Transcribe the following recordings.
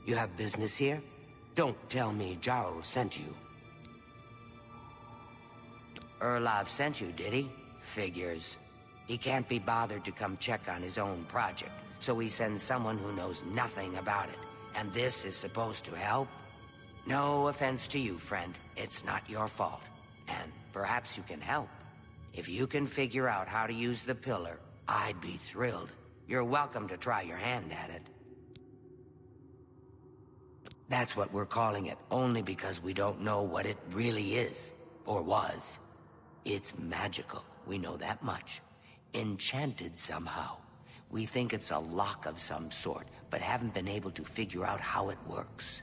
You have business here? Don't tell me Jarl sent you. Erlov sent you, did he? Figures. He can't be bothered to come check on his own project, so he sends someone who knows nothing about it. And this is supposed to help? No offense to you, friend. It's not your fault. And perhaps you can help. If you can figure out how to use the pillar, I'd be thrilled. You're welcome to try your hand at it. That's what we're calling it, only because we don't know what it really is, or was. It's magical, we know that much. Enchanted somehow. We think it's a lock of some sort, but haven't been able to figure out how it works.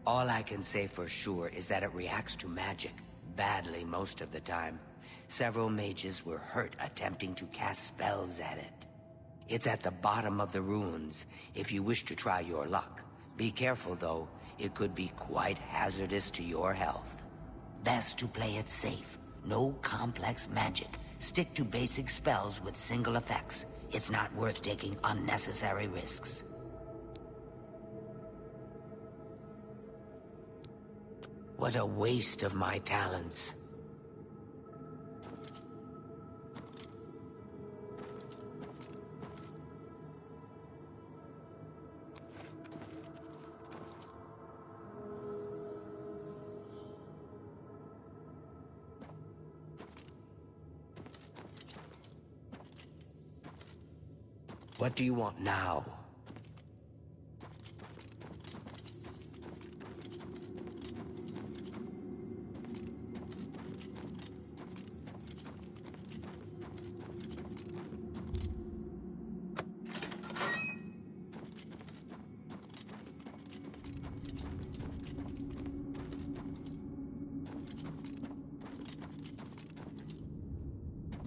All I can say for sure is that it reacts to magic, badly most of the time. Several mages were hurt attempting to cast spells at it. It's at the bottom of the ruins, if you wish to try your luck. Be careful though, it could be quite hazardous to your health. Best to play it safe. No complex magic. Stick to basic spells with single effects. It's not worth taking unnecessary risks. What a waste of my talents. What do you want now?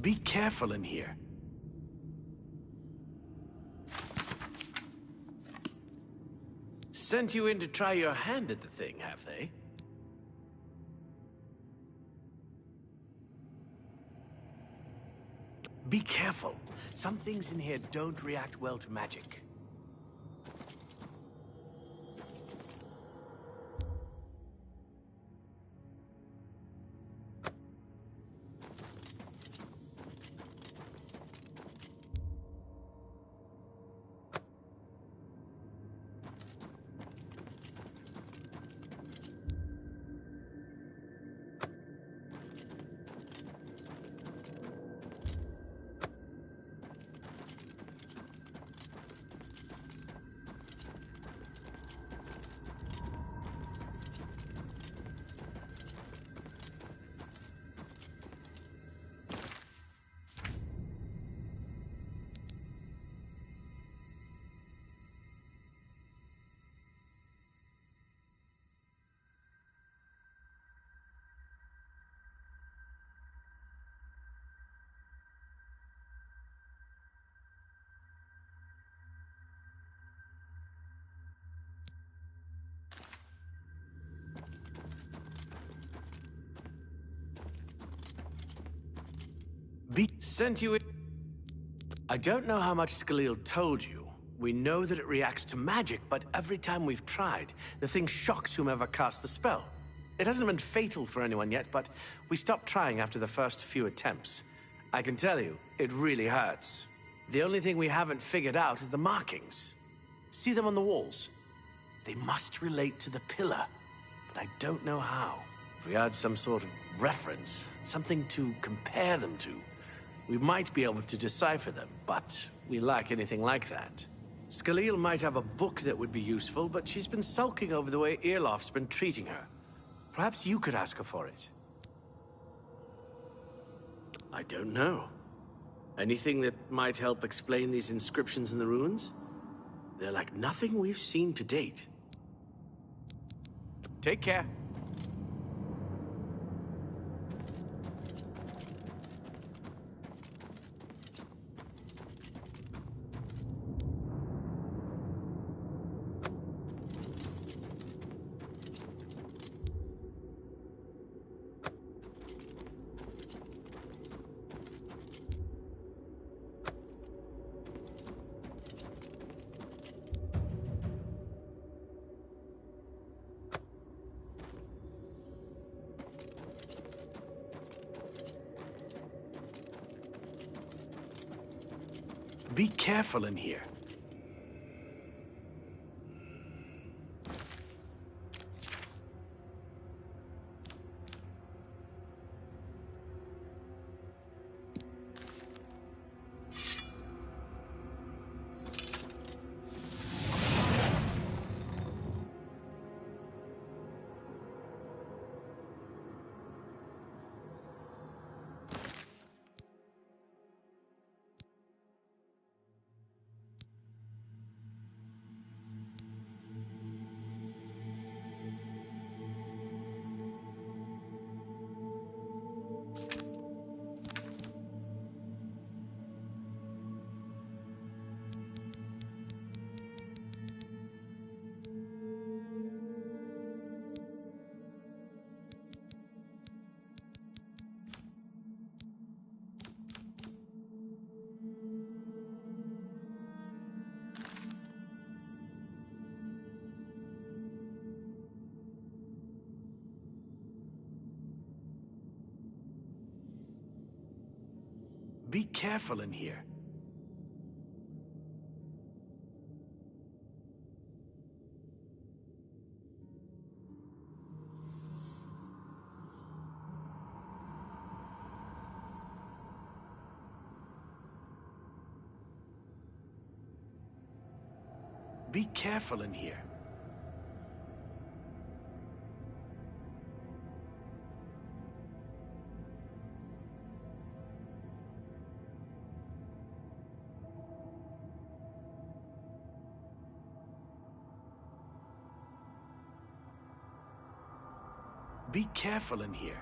Be careful in here. Sent you in to try your hand at the thing, have they? Be careful. Some things in here don't react well to magic. Sent you in. I don't know how much Skalil told you. We know that it reacts to magic, but every time we've tried, the thing shocks whomever cast the spell. It hasn't been fatal for anyone yet, but we stopped trying after the first few attempts. I can tell you, it really hurts. The only thing we haven't figured out is the markings. See them on the walls? They must relate to the pillar, but I don't know how. If we had some sort of reference, something to compare them to, we might be able to decipher them, but we lack anything like that. Skalil might have a book that would be useful, but she's been sulking over the way Irloff's been treating her. Perhaps you could ask her for it. I don't know. Anything that might help explain these inscriptions in the ruins? They're like nothing we've seen to date. Take care. Be careful in here. Be careful in here. Be careful in here. Be careful in here.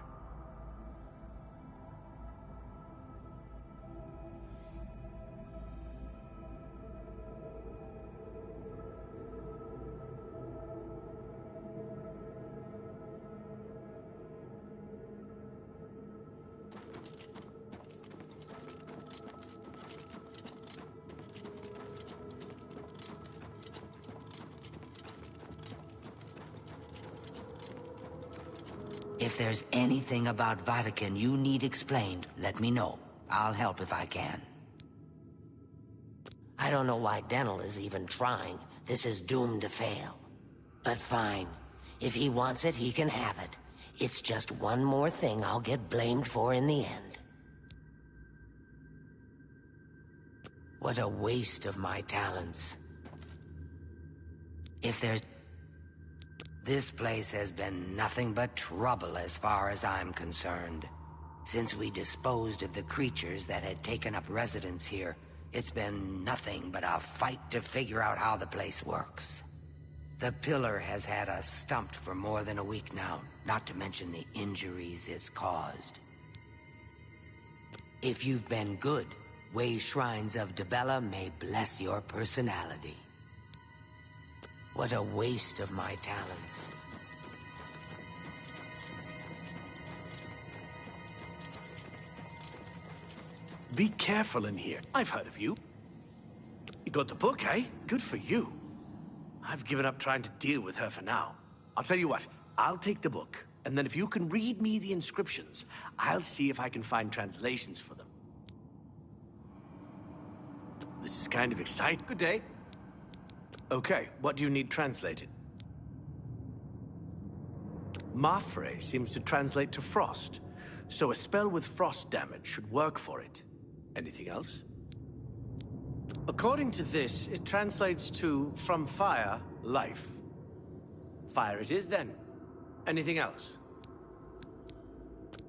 If there's anything about Vatican you need explained, let me know. I'll help if I can. I don't know why Dental is even trying. This is doomed to fail. But fine. If he wants it, he can have it. It's just one more thing I'll get blamed for in the end. What a waste of my talents. If there's... This place has been nothing but trouble as far as I'm concerned. Since we disposed of the creatures that had taken up residence here, it's been nothing but a fight to figure out how the place works. The pillar has had us stumped for more than a week now, not to mention the injuries it's caused. If you've been good, Way Shrines of Dibella may bless your personality. What a waste of my talents. Be careful in here. I've heard of you. You got the book, eh? Good for you. I've given up trying to deal with her for now. I'll tell you what, I'll take the book, and then if you can read me the inscriptions, I'll see if I can find translations for them. This is kind of exciting. Good day. Okay, what do you need translated? Mafre seems to translate to frost, so a spell with frost damage should work for it. Anything else? According to this, it translates to from fire, life. Fire it is then. Anything else?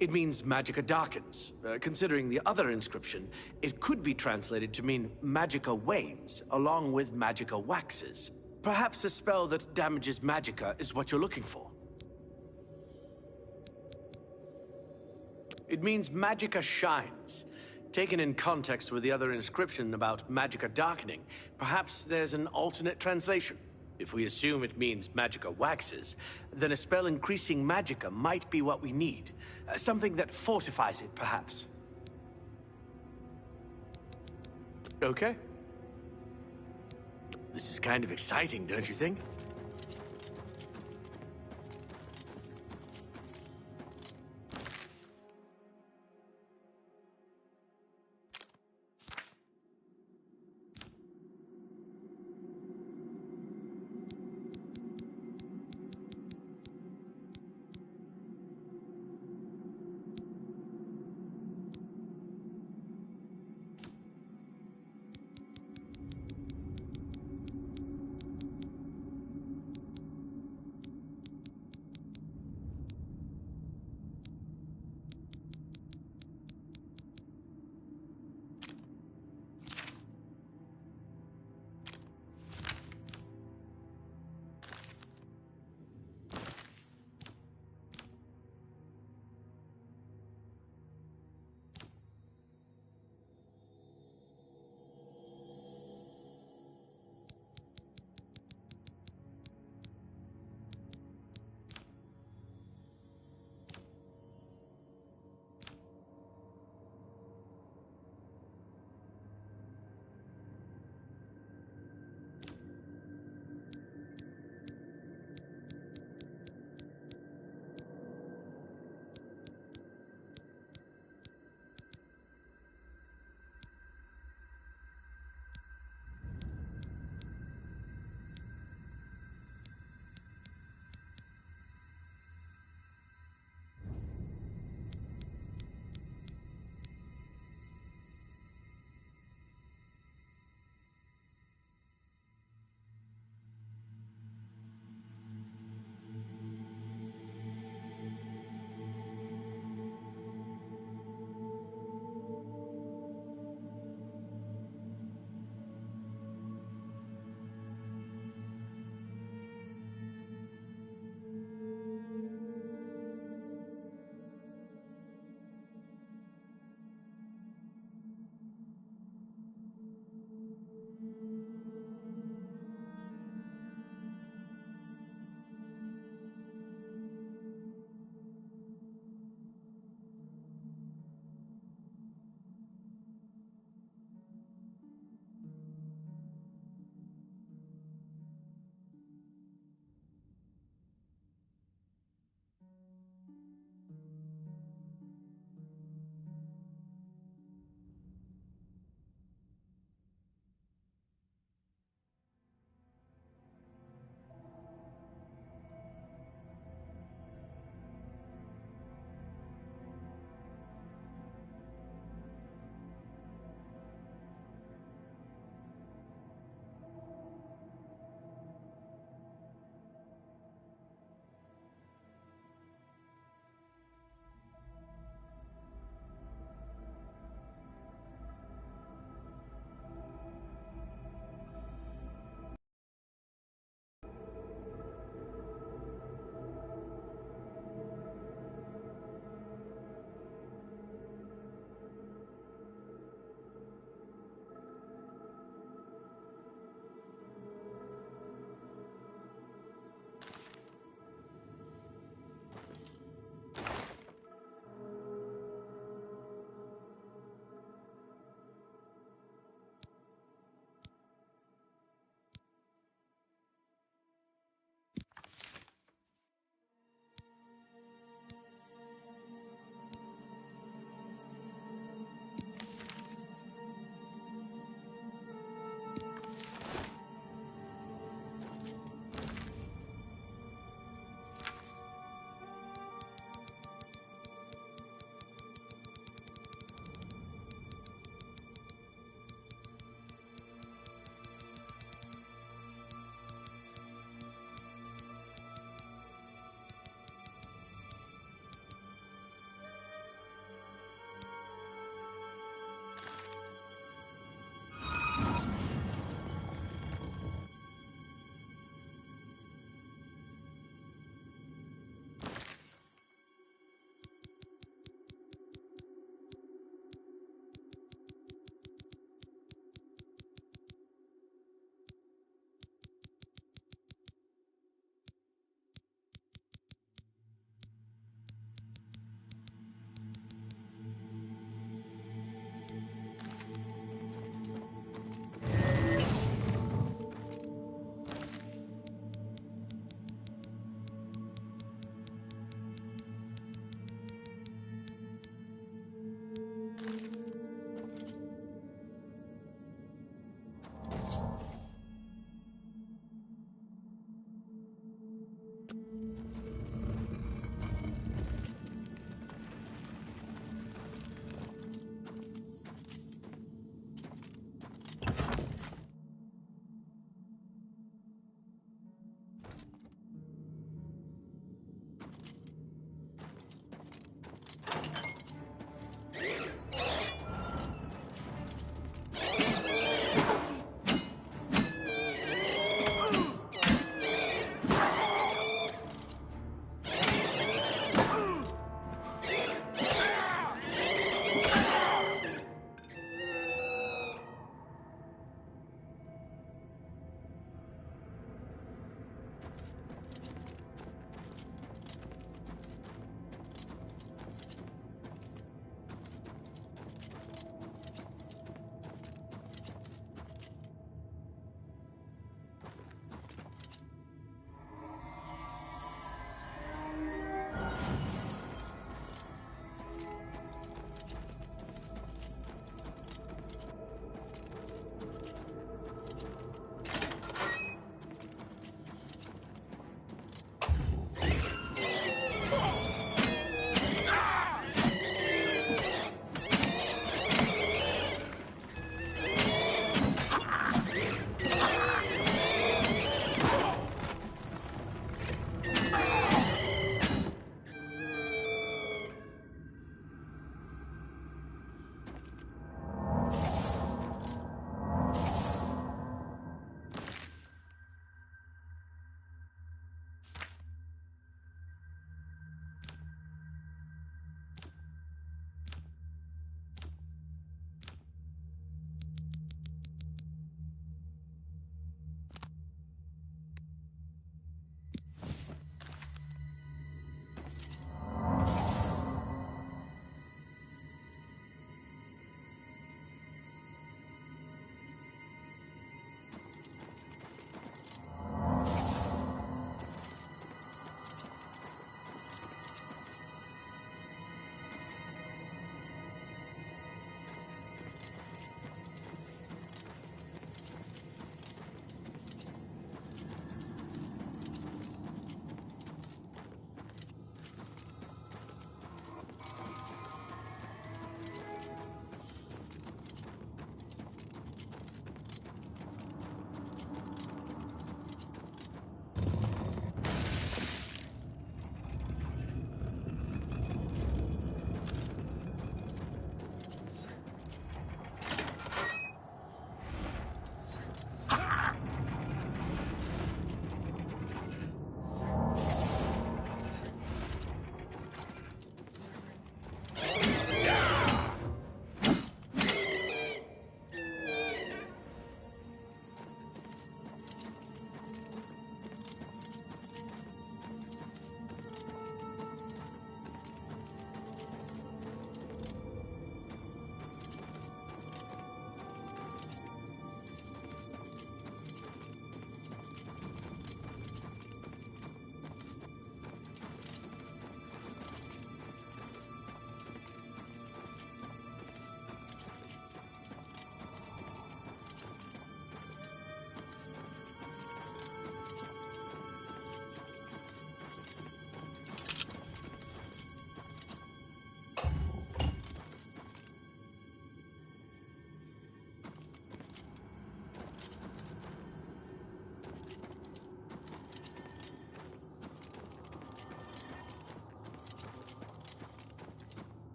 It means magicka darkens. Considering the other inscription, it could be translated to mean magicka wanes, along with magicka waxes. Perhaps a spell that damages magicka is what you're looking for. It means magicka shines. Taken in context with the other inscription about magicka darkening, perhaps there's an alternate translation. If we assume it means magicka waxes, then a spell increasing magicka might be what we need. Something that fortifies it, perhaps. Okay. This is kind of exciting, don't you think?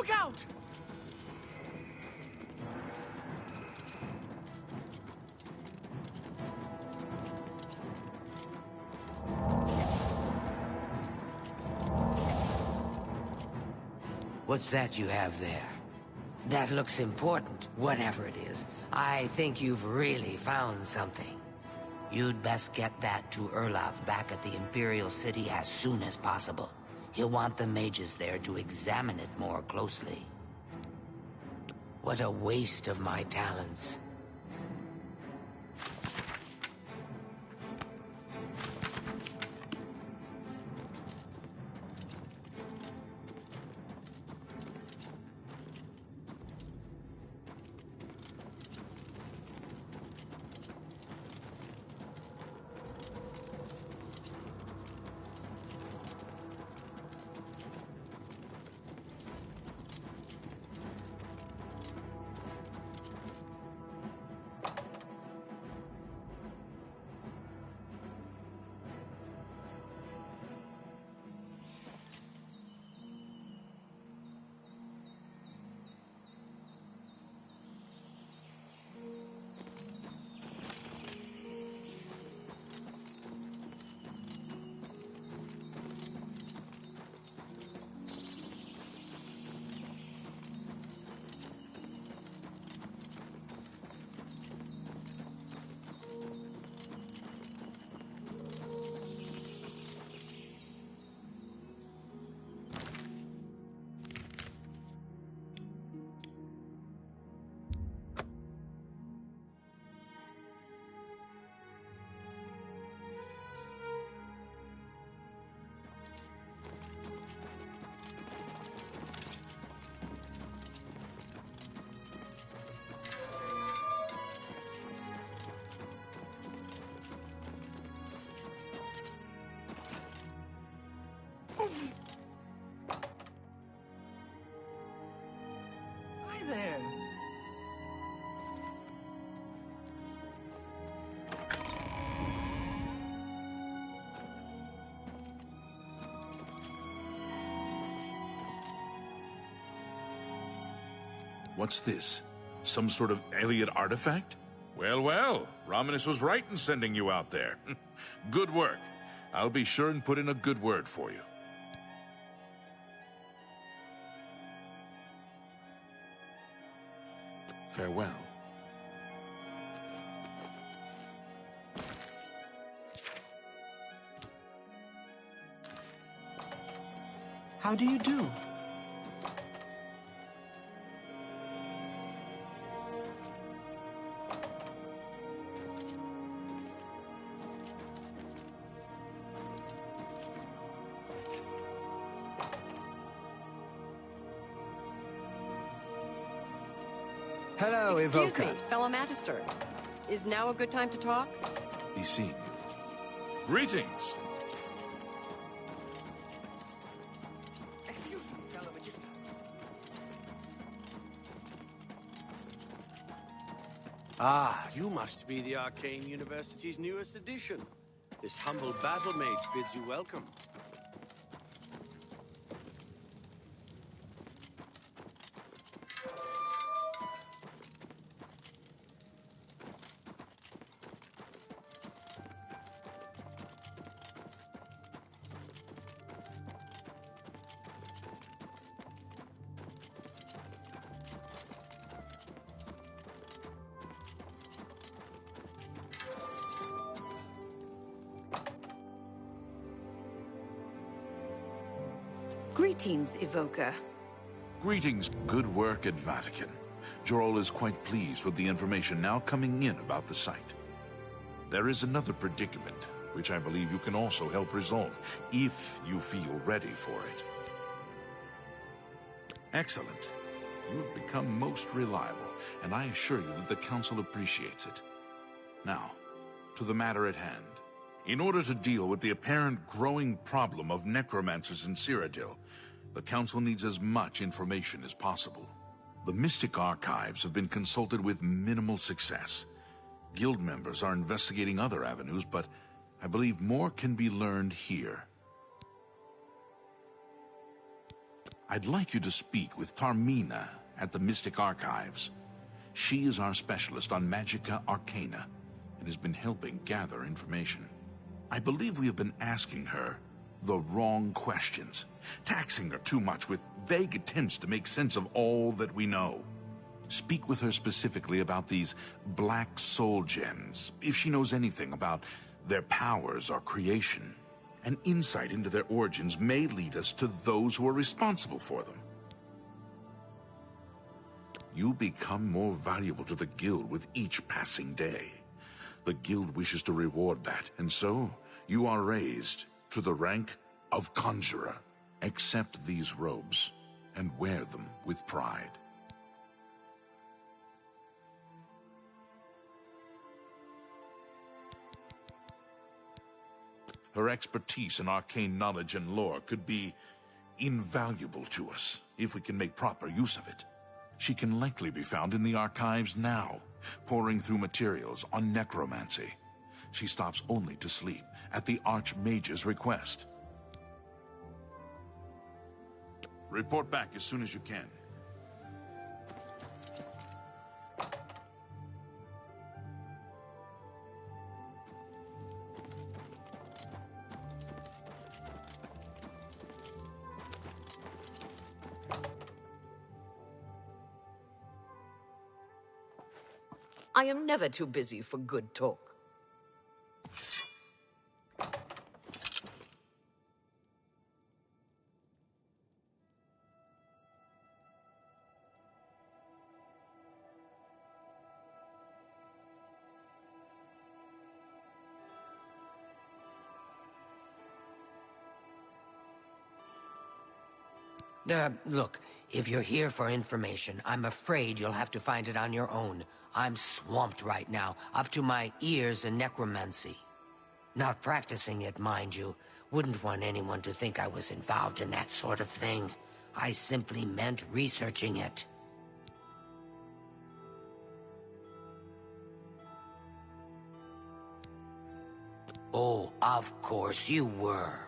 Look out! What's that you have there? That looks important, whatever it is. I think you've really found something. You'd best get that to Erlaf back at the Imperial City as soon as possible. He'll want the mages there to examine it more closely. What a waste of my talents. Hi there. What's this? Some sort of alien artifact? Well, well, Romanus was right in sending you out there. Good work. I'll be sure and put in a good word for you. Farewell. How do you do? Hello, Excuse Evoca. me, fellow Magister. Is now a good time to talk? Be seeing you. Greetings. Excuse me, fellow Magister. Ah, you must be the Arcane University's newest addition. This humble battle mage bids you welcome. Greetings, Evoca. Greetings. Good work at Vatican. Jorol is quite pleased with the information now coming in about the site. There is another predicament, which I believe you can also help resolve, if you feel ready for it. Excellent. You have become most reliable, and I assure you that the Council appreciates it. Now, to the matter at hand. In order to deal with the apparent growing problem of necromancers in Cyrodiil, the Council needs as much information as possible. The Mystic Archives have been consulted with minimal success. Guild members are investigating other avenues, but I believe more can be learned here. I'd like you to speak with Tarmina at the Mystic Archives. She is our specialist on Magica Arcana and has been helping gather information. I believe we have been asking her the wrong questions, taxing her too much with vague attempts to make sense of all that we know. Speak with her specifically about these black soul gems, if she knows anything about their powers or creation. An insight into their origins may lead us to those who are responsible for them. You become more valuable to the Guild with each passing day. The Guild wishes to reward that, and so you are raised to the rank of Conjurer. Accept these robes and wear them with pride. Her expertise in arcane knowledge and lore could be invaluable to us if we can make proper use of it. She can likely be found in the archives now, poring through materials on necromancy. She stops only to sleep at the Archmage's request. Report back as soon as you can. I am never too busy for good talk. Look, if you're here for information, I'm afraid you'll have to find it on your own. I'm swamped right now, up to my ears in necromancy. Not practicing it, mind you. Wouldn't want anyone to think I was involved in that sort of thing. I simply meant researching it. Oh, of course you were.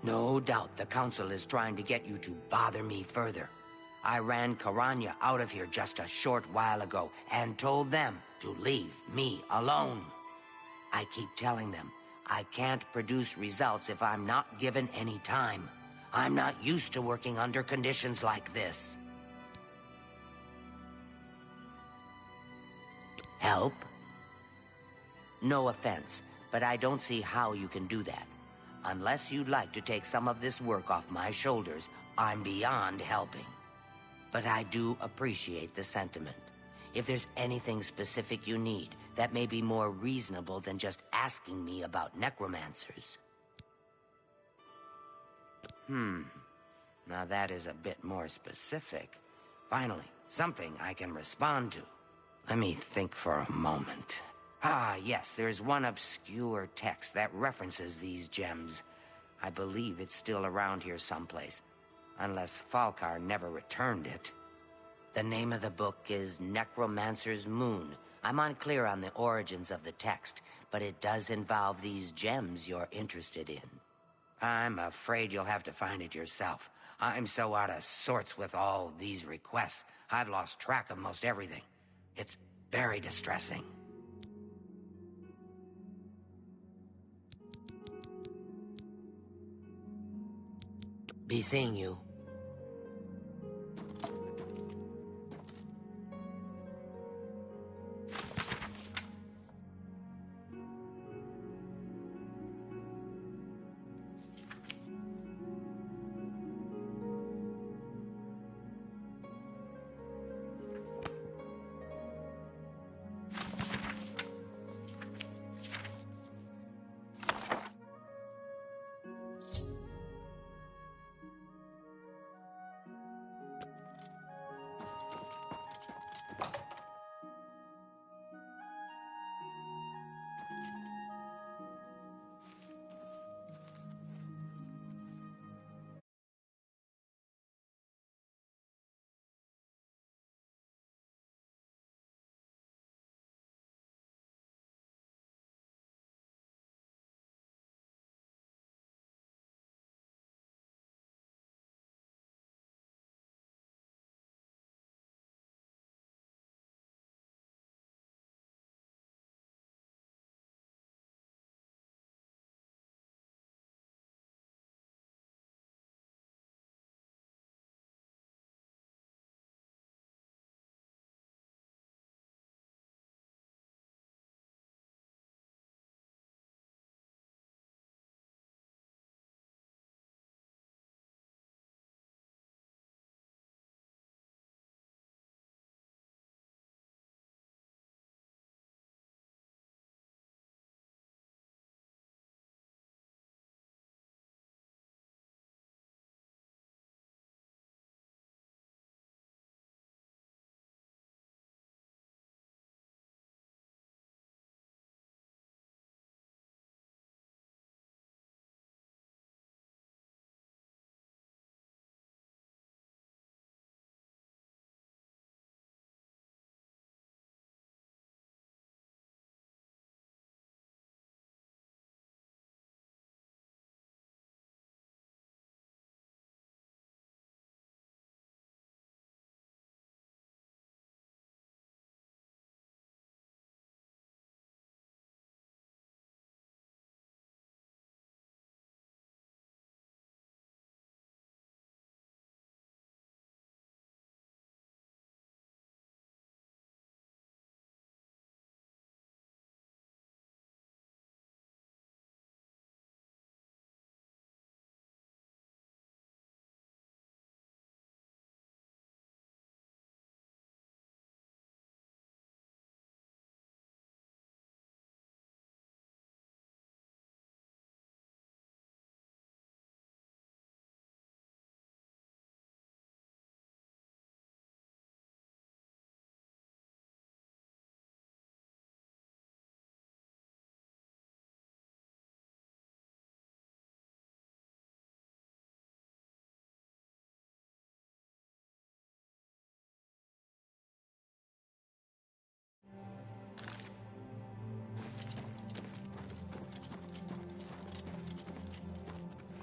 No doubt the Council is trying to get you to bother me further. I ran Karanya out of here just a short while ago and told them to leave me alone. I keep telling them I can't produce results if I'm not given any time. I'm not used to working under conditions like this. Help? No offense, but I don't see how you can do that. Unless you'd like to take some of this work off my shoulders, I'm beyond helping. But I do appreciate the sentiment. If there's anything specific you need, that may be more reasonable than just asking me about necromancers. Now that is a bit more specific. Finally, something I can respond to. Let me think for a moment. Ah, yes, there's one obscure text that references these gems. I believe it's still around here someplace, unless Falkar never returned it. The name of the book is Necromancer's Moon. I'm unclear on the origins of the text, but it does involve these gems you're interested in. I'm afraid you'll have to find it yourself. I'm so out of sorts with all these requests, I've lost track of most everything. It's very distressing. Be seeing you.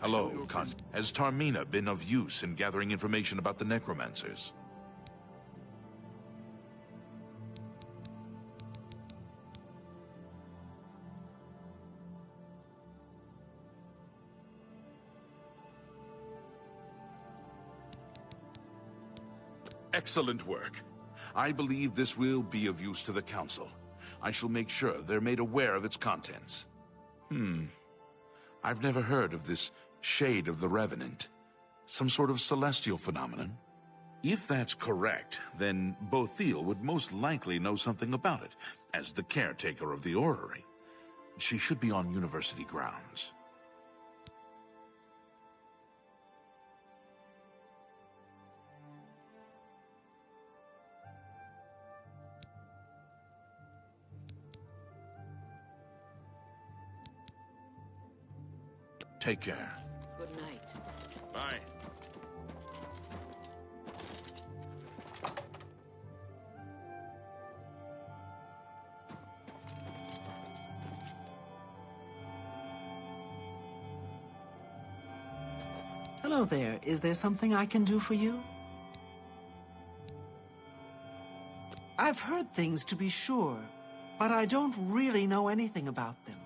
Hello, Has Tarmina been of use in gathering information about the necromancers? Excellent work. I believe this will be of use to the Council. I shall make sure they're made aware of its contents. I've never heard of this Shade of the Revenant. Some sort of celestial phenomenon? If that's correct, then Bothil would most likely know something about it, as the caretaker of the orrery. She should be on university grounds. Take care. Good night. Bye. Hello there. Is there something I can do for you? I've heard things, to be sure, but I don't really know anything about them.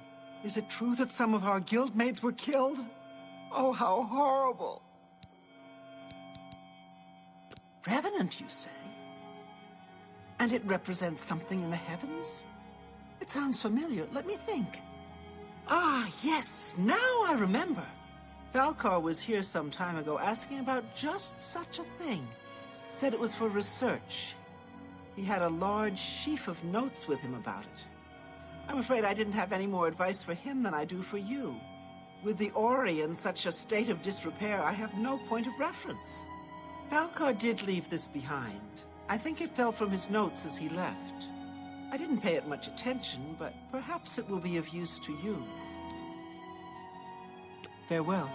Is it true that some of our guildmates were killed? Oh, how horrible. Revenant, you say? And it represents something in the heavens? It sounds familiar. Let me think. Ah, yes, now I remember. Falcar was here some time ago asking about just such a thing. Said it was for research. He had a large sheaf of notes with him about it. I'm afraid I didn't have any more advice for him than I do for you. With the Ori in such a state of disrepair, I have no point of reference. Falcar did leave this behind. I think it fell from his notes as he left. I didn't pay it much attention, but perhaps it will be of use to you. Farewell.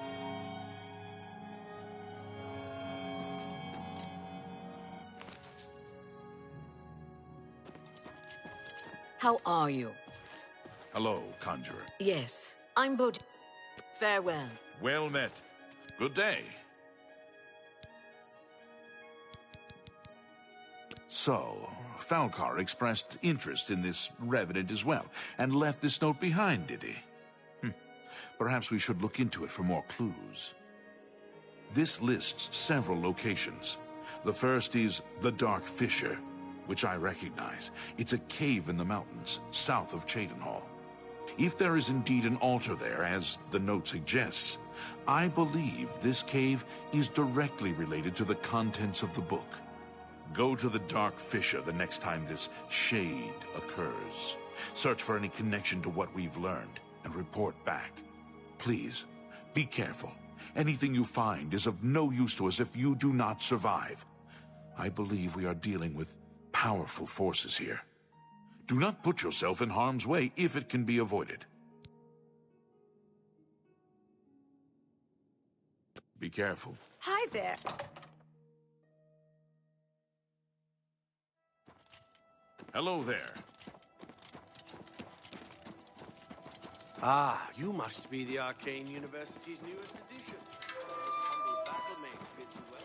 How are you? Hello, Conjurer. Yes, I'm Farewell. Well met. Good day. So, Falcar expressed interest in this Revenant as well, and left this note behind, did he? Perhaps we should look into it for more clues. This lists several locations. The first is the Dark Fissure, which I recognize. It's a cave in the mountains, south of Cheydinhall. If there is indeed an altar there, as the note suggests, I believe this cave is directly related to the contents of the book. Go to the Dark Fissure the next time this shade occurs. Search for any connection to what we've learned, and report back. Please, be careful. Anything you find is of no use to us if you do not survive. I believe we are dealing with powerful forces here. Do not put yourself in harm's way if it can be avoided. Be careful. Hi there. Hello there. Ah, you must be the Arcane University's newest edition. This humble battle mage bids you well.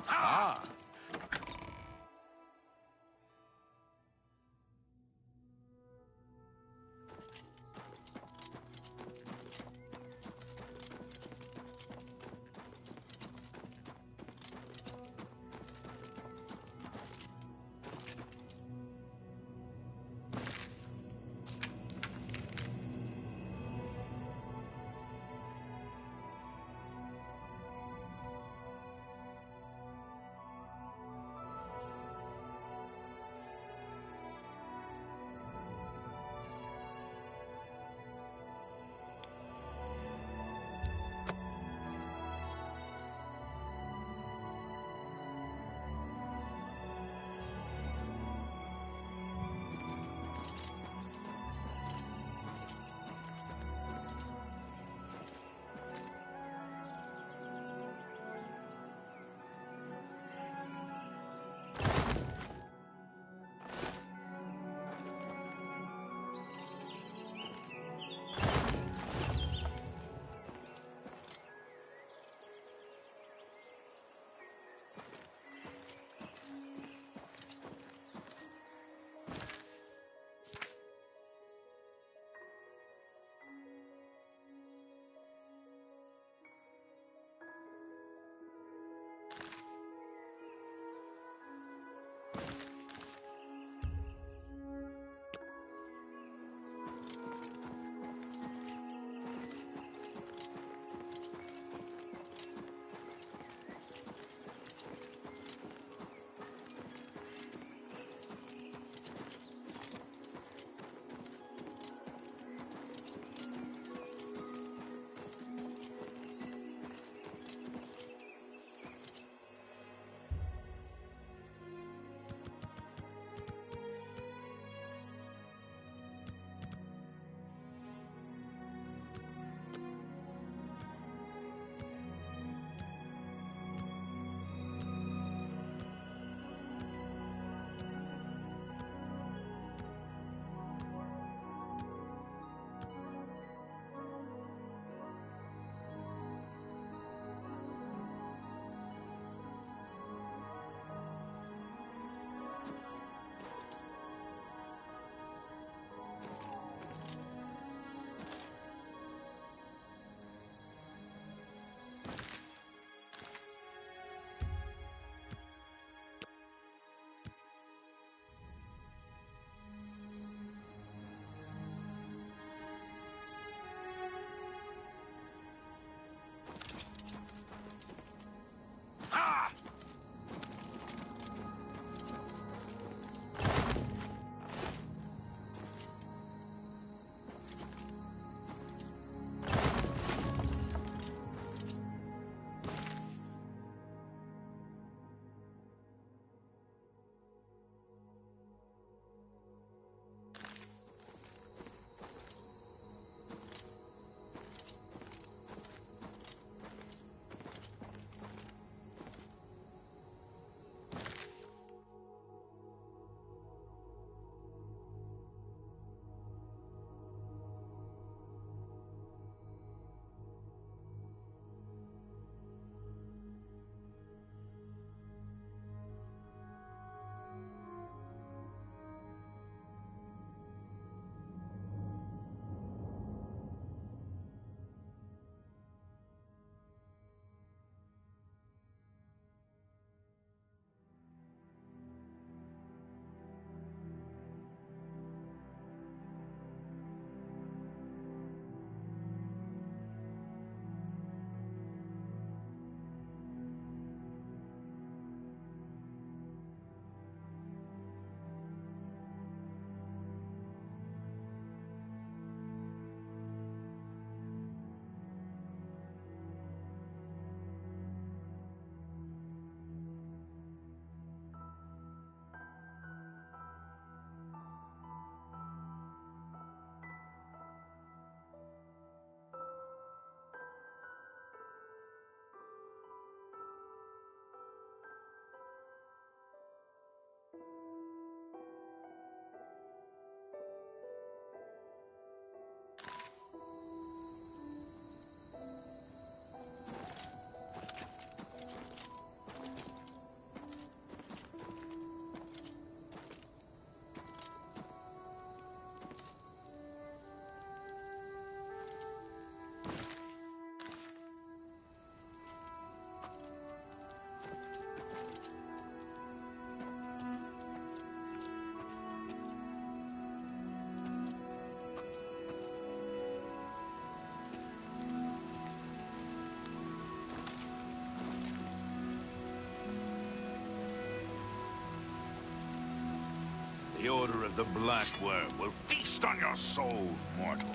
Ah! The black worm will feast on your soul, mortal.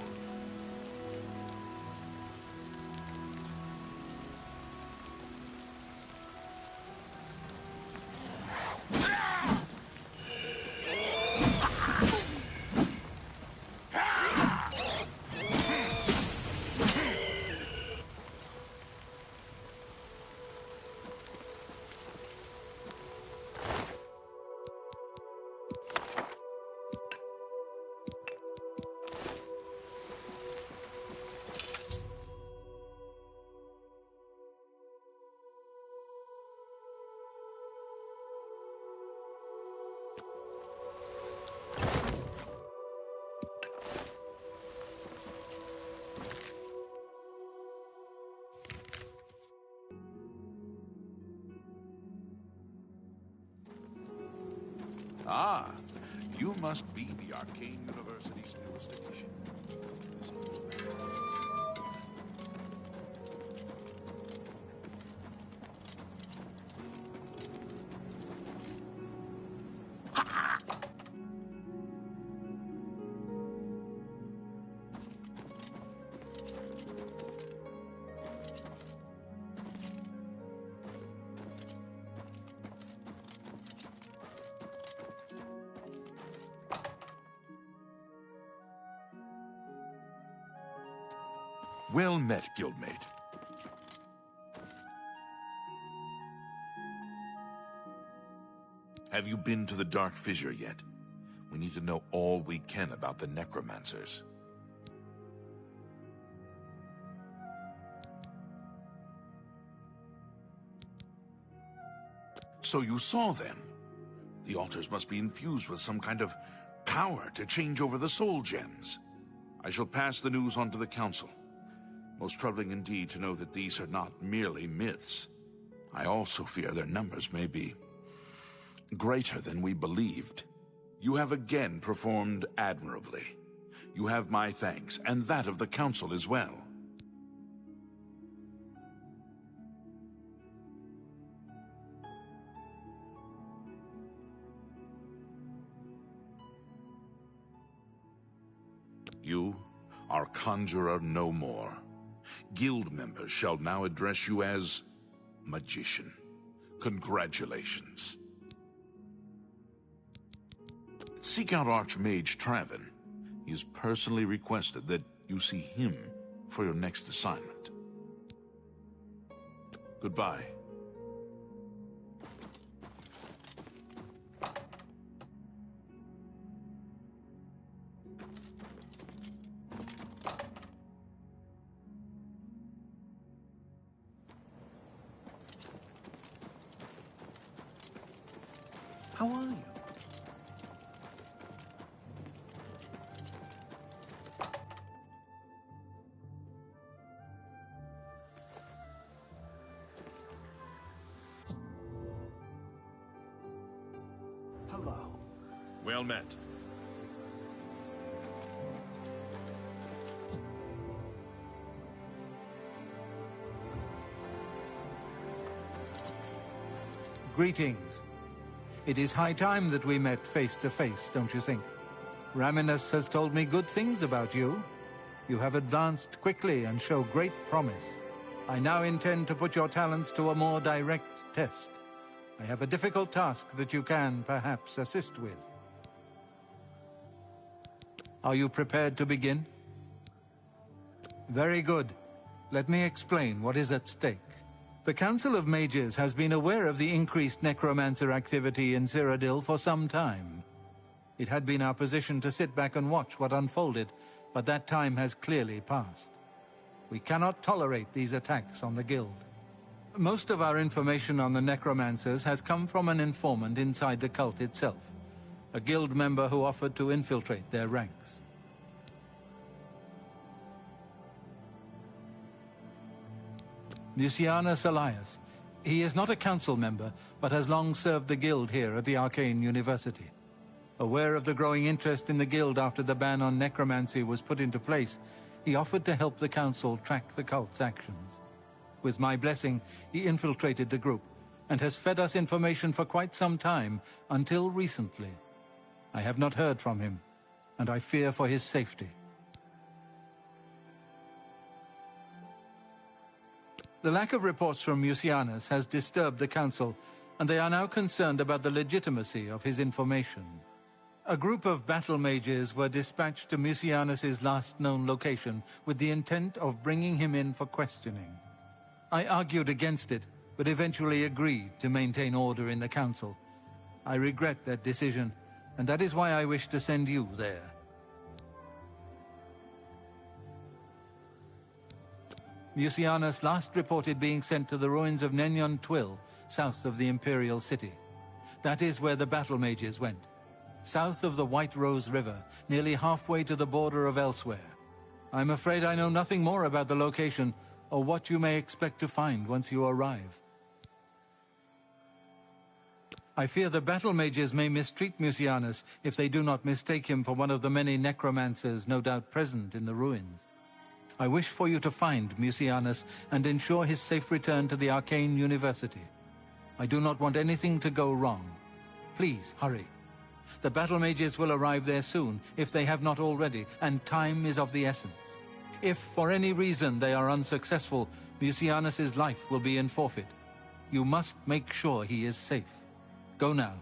Ah, you must be the Arcane University's newest edition. Well met, guildmate. Have you been to the Dark Fissure yet? We need to know all we can about the necromancers. So you saw them. The altars must be infused with some kind of power to change over the soul gems. I shall pass the news on to the council. Most troubling indeed to know that these are not merely myths. I also fear their numbers may be greater than we believed. You have again performed admirably. You have my thanks, and that of the council as well. You are conjurer no more. Guild members shall now address you as magician. Congratulations. Seek out Archmage Traven. He has personally requested that you see him for your next assignment. Goodbye. How are you? Hello. Well met. Greetings. It is high time that we met face to face, don't you think? Raminus has told me good things about you. You have advanced quickly and show great promise. I now intend to put your talents to a more direct test. I have a difficult task that you can, perhaps, assist with. Are you prepared to begin? Very good. Let me explain what is at stake. The Council of Mages has been aware of the increased necromancer activity in Cyrodiil for some time. It had been our position to sit back and watch what unfolded, but that time has clearly passed. We cannot tolerate these attacks on the Guild. Most of our information on the necromancers has come from an informant inside the cult itself, a Guild member who offered to infiltrate their ranks. Lucianus Elias. He is not a council member, but has long served the Guild here at the Arcane University. Aware of the growing interest in the Guild after the ban on necromancy was put into place, he offered to help the council track the cult's actions. With my blessing, he infiltrated the group, and has fed us information for quite some time, until recently. I have not heard from him, and I fear for his safety. The lack of reports from Mucianus has disturbed the Council, and they are now concerned about the legitimacy of his information. A group of battle mages were dispatched to Mucianus's last known location with the intent of bringing him in for questioning. I argued against it, but eventually agreed to maintain order in the Council. I regret that decision, and that is why I wish to send you there. Mucianus last reported being sent to the ruins of Nenyon Twill, south of the Imperial City. That is where the battle mages went, south of the White Rose River, nearly halfway to the border of elsewhere. I'm afraid I know nothing more about the location, or what you may expect to find once you arrive. I fear the battle mages may mistreat Mucianus if they do not mistake him for one of the many necromancers no doubt present in the ruins. I wish for you to find Mucianus and ensure his safe return to the Arcane University. I do not want anything to go wrong. Please, hurry. The battle mages will arrive there soon, if they have not already, and time is of the essence. If, for any reason, they are unsuccessful, Mucianus's life will be in forfeit. You must make sure he is safe. Go now,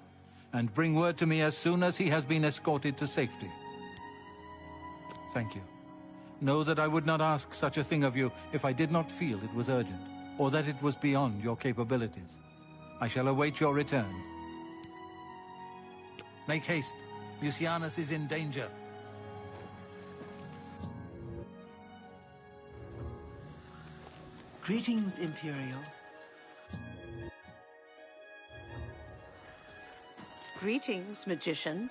and bring word to me as soon as he has been escorted to safety. Thank you. Know that I would not ask such a thing of you if I did not feel it was urgent, or that it was beyond your capabilities. I shall await your return. Make haste. Mucianus is in danger. Greetings, Imperial. Greetings, magician.